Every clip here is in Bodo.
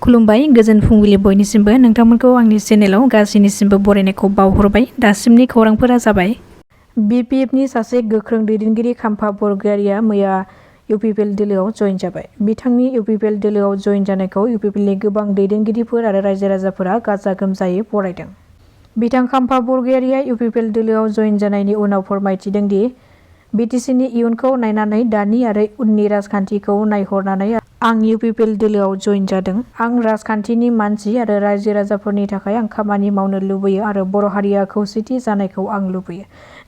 खुलुमबाय गोजोन फुंबिलि बयनिसिमबो नोंथांमोनखौ आंनि चेनेलाव गासैनिसिमबो बरायनायखौ बावहरबाय। दासिमनि खौरांफोरा जाबाय बिपिएफनि सासे गोख्रों दैदेनगिरि खाम्फा बरगयारिया मैया इउपिपिएल दोलोआव जयेन जाबाय। बिथांनि इउपिपिएल दोलोआव जयेन जानायखौ इउपिपिएलनि गोबां दैदेनगिरिफोर आरो रायजो राजाफोरा गाजा गोमजायै बरायदों। बिथां खाम्फा बरगयारिया इउपिपिएल दोलोआव जयेन जानायनि उनाव फोरमायथिदों दि बिटिसिनि इयुनखौ नायनानै दानि आरो उननि राजखान्थिखौ नायहरनानै आं इउपिपिएल दोलोआव जयेन जादों। आं राजखान्थिनि मानसि आरो रायजो राजाफोरनि थाखाय आं खामानि मावनो लुबैयो आरो बर' हारिया खौसेथि जानायखौ आं लुबैयो,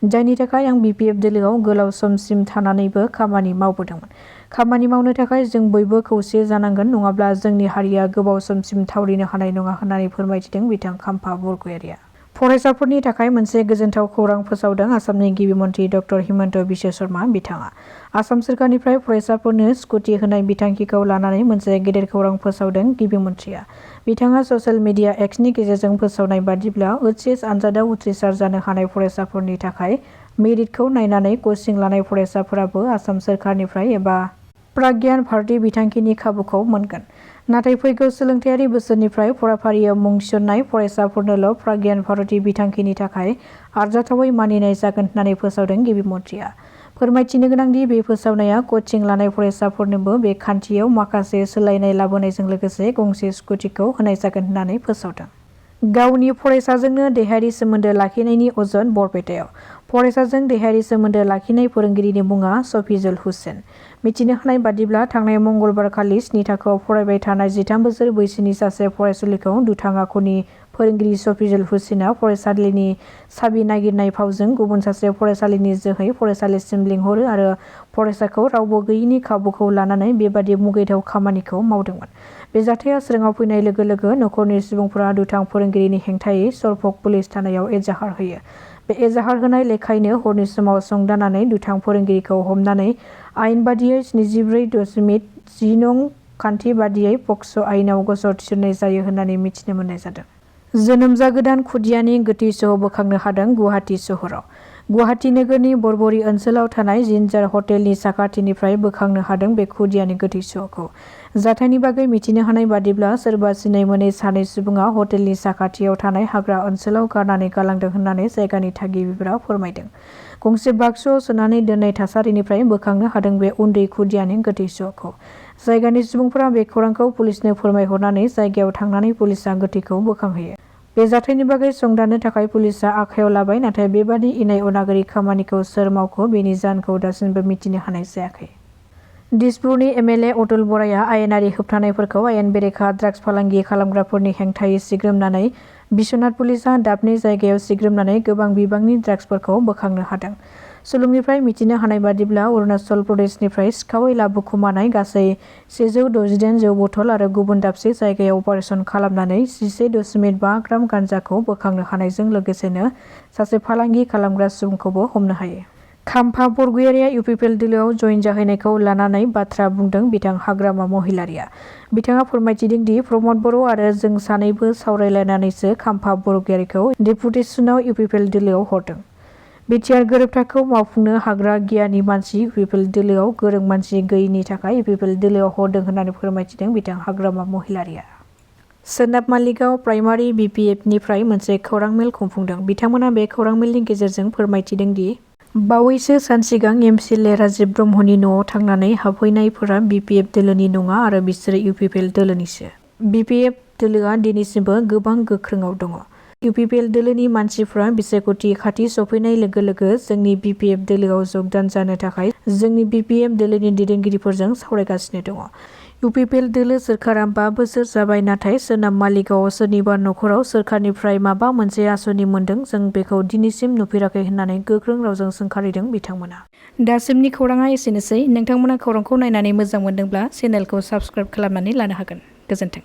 जायनि थाखाय आं बिपिएफ दोलोआव गोलाव समसिम थानानैबो खामानि मावबोदोंमोन। खामानि मावनो थाखाय जों बयबो खौसे जानांगोन, नङाब्ला जोंनि हारिया गोबाव समसिम थावरिनो हानाय नङा होननानै फोरमायथिदों बिथां खाम्फा बरगयारिया। फरायसाफोरनि थाखाय मोनसे गोजोनथाव खौरां फोसावदों आसामनि गिबि मन्थ्रि डक्टर हिमन्त बिश्व शर्मा बिथाङा। आसाम सोरखारनिफ्राय फरायसाफोरनो स्कुटि होनाय बिथांखिखौ लानानै मोनसे गेदेर खौरां फोसावदों गिबि मन्थ्रिया। बिथाङा ससियेल मिडिया एक्सनि गेजेरजों फोसावनाय बादिब्ला ओइचएस आनजादाव उथ्रिसार जानो हानाय फरायसाफोरनि थाखाय मेरिटखौ नायनानै कचिं लानाय फरायसाफोराबो आसाम सोरखारनिफ्राय एबा प्राज्ञान भारती बिथांखिनि खाबुखौ मोनगोन। नाथाय फैगौ सोलोंथायारि बोसोरनिफ्राय फराफारियाव मुं थिसननाय फरायसाफोरनोल' प्राज्ञान भारती बिथांखिनि थाखाय आरजाथावै मानिनाय जागोन होननानै फोसावदों गिबि मन्थ्रिया। फोरमायथिनो गोनांदि बे फोसावनाया कचिं लानाय फरायसाफोरनोबो बे खान्थियाव माखासे सोलायनाय लाबोनायजों लोगोसे गंसे स्कुटिखौ होनाय जागोन होननानै फोसावदों। गावनि फरायसाजोंनो देहायारि सोमोन्दो लाखिनायनि अजद बरपेटायाव। फरायसाजों देहायारि सोमोन्दो लाखिनाय फोरोंगिरिनि मुङा शफिजुल हुसेन। मिथिनो हानाय बादिब्ला थांनाय मंगलबारखालि 7 थाखोआव फरायबाय थानाय 13 बोसोर बैसोनि सासे फरायसुलिखौ दुथां आखुनि फोरोंगिरि शफिजुल हुसेनआ फरायसालिनि साबि नागिरनाय फावजों गुबुन सासे फरायसालिनि जोहै फरायसालिसिम लिंहरो आरो फरायसाखौ रावबो गैयिनि खाबुखौ लानानै बेबादि मुगैथाव खामानिखौ मावदोंमोन। बे जाथाया स्रोङाव फैनाय लोगो लोगो नखरनि सुबुंफोरा दुथां फोरोंगिरिनि हेंथायै सरफक पुलिस थानायाव एजाहार होयो। बे एजाहार होनाय लेखायैनो हरनि समाव संदाननानै दुथां फोरोंगिरिखौ हमनानै आयेन बादियै 74.10 नं खान्थि बादियै पक्स' आयेनाव गसर थिसननाय जायो होननानै मिथिनो मोननाय जादों। जोनोम जागोदान खुदियानि गोथै सह बोखांनो हादों गुवाहाटि सोहोराव। गुवाहाटि नोगोरनि बरबरि ओनसोलाव थानाय जिन्जार हटेलनि साखाथिनिफ्राय बोखांनो हादों बे खुदियानि गोथै सहखौ। जाथायनि बागै मिथिनो हानाय बादिब्ला सोरबा सिनाय मोनै सानै सुबुङा हटेलनि साखाथियाव थानाय हाग्रा ओनसोलाव गारनानै गालांदों होननानै जायगानि थागिबिफोरा फोरमायदों। गंसे बाक्सुआव सोनानै दोननाय थासारिनिफ्राय बोखांनो हादों बे उन्दै खुदियानि गोथै सहखौ। जायगानि सुबुंफोरा बे खौरांखौ पुलिसनो फोरमायहरनानै जायगायाव थांनानै पुलिसआ गोथैखौ बोखांहैयो। बे जाथायनि बागै संदाननो थाखाय पुलिसआ आखायाव लाबाय, नाथाय बेबादि इनाय अनागारि खामानिखौ सोर मावखो बेनि जाहोनखौ दासिमबो मिथिनो हानाय जायाखै। दिसपुरनि एमएलए अतुल बराया आयेनारि होबथानायफोरखौ आयेन बेरेखा ड्राग्स फालांगि खालामग्राफोरनि हेंथायै सिग्रोमनानै बिश्वनाथ पुलिसआ दाबनै जायगायाव सिग्रोमनानै गोबां बिबांनि ड्राग्सफोरखौ बोखांनो हादों। सुलुंनिफ्राय मिथिनो हानाय बादिब्ला अरुणाचल प्रदेशनिफ्राय सिखावै लाबोखुमानाय गासै 168 जौ बथल आरो गुबुन दाबसे जायगायाव अपारेसन खालामनानै 11.5 ग्राम गान्जाखौ बोखांनो हानायजों लोगोसेनो सासे फालांगि खालामग्रा सुबुंखौबो हमनो हायो। खाम्फा बरगयारिया इउपिपिएल दोलोआव जयेन जाहैनायखौ लानानै बाथ्रा बुंदों बिथां हाग्रामा महिलारिया। बिथाङा फोरमायथिदों दि प्रमद बर' आरो जों सानैबो सावरायलायनानैसो खाम्फा बरगयारिखौ डेपुटेसनाव इउपिपिएल दोलोआव हरदों। बिटिआर गोरोबथाखौ मावफुंनो हाग्रा गियानि मानसि इउपिपिएल दोलोआव गोरों मानसि गैयिनि थाखाय इउपिपिएल दोलोआव हरदों होननानै फोरमायथिदों बिथां हाग्रामा महिलारिया। सोनाब मालिगाव प्राइमारि बिपिएफनिफ्राय मोनसे खौरां मेल खुंफुंदों। बिथांमोना बे खौरां मेलनि गेजेरजों फोरमायथिदों दि बावैसो सान सिगां एमसिएलए राजिब ब्रह्मनि न'आव थांनानै हाबफैनायफोरा बिपिएफ दोलोनि नङा आरो बिसोरो इउपिपिएल दोलोनिसो। बिपिएफ दोलोआ दिनैसिमबो गोबां गोख्रोङाव दङ। इउपिपिएल दोलोनि मानसिफ्रा बिसायख'थि खाथि सफैनाय लोगो लोगो जोंनि बिपिएफ दोलोआव जगदान जानो थाखाय जोंनि बिपिएफ दोलोनि दैदेनगिरिफोरजों सावरायगासिनो दङ। इउपिपिएल दोलो सोरखारा 5 बोसोर जाबाय, नाथाय सोनाब मालिगावआव सोरनिबा नखराव सोरखारनिफ्राय माबा मोनसे आसनि मोन्दों जों बेखौ दिनैसिम नुफेराखै होननानै गोख्रों रावजों सोंखारिदों बिथांमोना। दासिमनि खौराङा एसेनोसै। नोंथांमोना खौरांखौ नायनानै मोजां मोनदोंब्ला चेनेलखौ साबस्क्राइब खालामनानै लानो हागोन। गोजोन्थों।